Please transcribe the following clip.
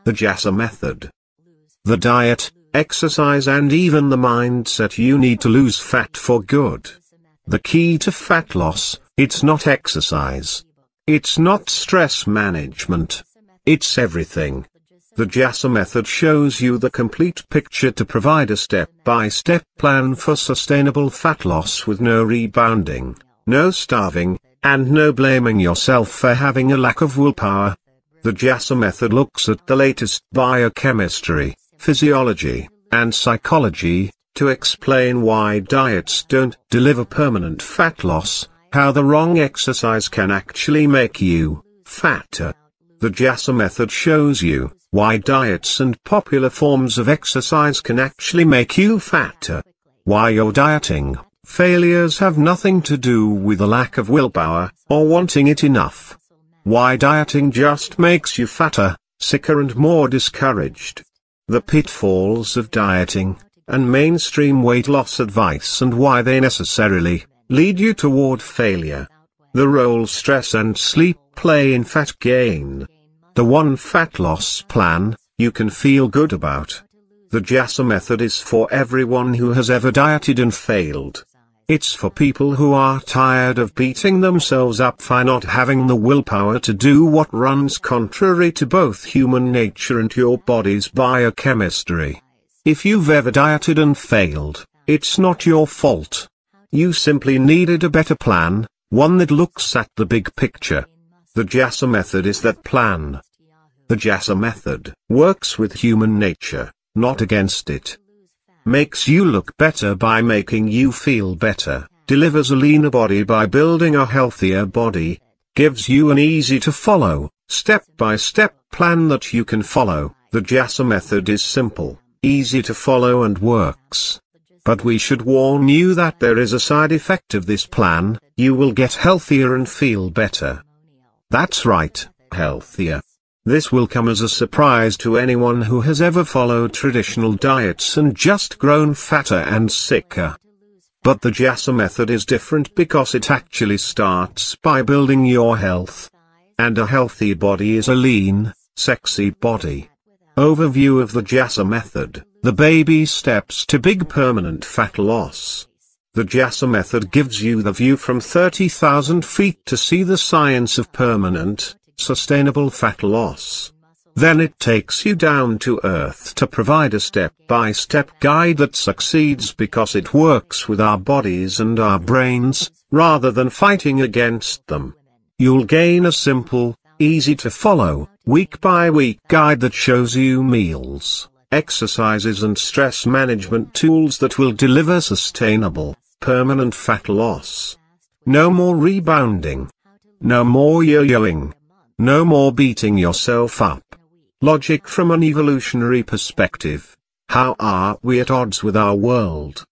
The JASA method. The diet, exercise and even the mindset you need to lose fat for good. The key to fat loss, it's not exercise. It's not stress management. It's everything. The JASA method shows you the complete picture to provide a step-by-step plan for sustainable fat loss with no rebounding, no starving, and no blaming yourself for having a lack of willpower. The JASA method looks at the latest biochemistry, physiology, and psychology, to explain why diets don't deliver permanent fat loss, how the wrong exercise can actually make you fatter. The JASA method shows you why diets and popular forms of exercise can actually make you fatter. Why your dieting failures have nothing to do with a lack of willpower, or wanting it enough. Why dieting just makes you fatter, sicker and more discouraged. The pitfalls of dieting, and mainstream weight loss advice and why they necessarily lead you toward failure. The role stress and sleep play in fat gain. The one fat loss plan you can feel good about. The JASA method is for everyone who has ever dieted and failed. It's for people who are tired of beating themselves up for not having the willpower to do what runs contrary to both human nature and your body's biochemistry. If you've ever dieted and failed, it's not your fault. You simply needed a better plan, one that looks at the big picture. The JASA method is that plan. The JASA method works with human nature, not against it. Makes you look better by making you feel better, delivers a leaner body by building a healthier body, gives you an easy-to-follow, step-by-step plan that you can follow. The JASA method is simple, easy to follow and works. But we should warn you that there is a side effect of this plan: you will get healthier and feel better. That's right, healthier. This will come as a surprise to anyone who has ever followed traditional diets and just grown fatter and sicker. But the JASA method is different because it actually starts by building your health. And a healthy body is a lean, sexy body. Overview of the JASA method, the baby steps to big permanent fat loss. The JASA method gives you the view from 30,000 feet to see the science of permanent, sustainable fat loss. Then it takes you down to earth to provide a step-by-step guide that succeeds because it works with our bodies and our brains, rather than fighting against them. You'll gain a simple, easy-to-follow, week-by-week guide that shows you meals, exercises and stress management tools that will deliver sustainable, permanent fat loss. No more rebounding. No more yo-yoing. No more beating yourself up. Logic from an evolutionary perspective. How are we at odds with our world?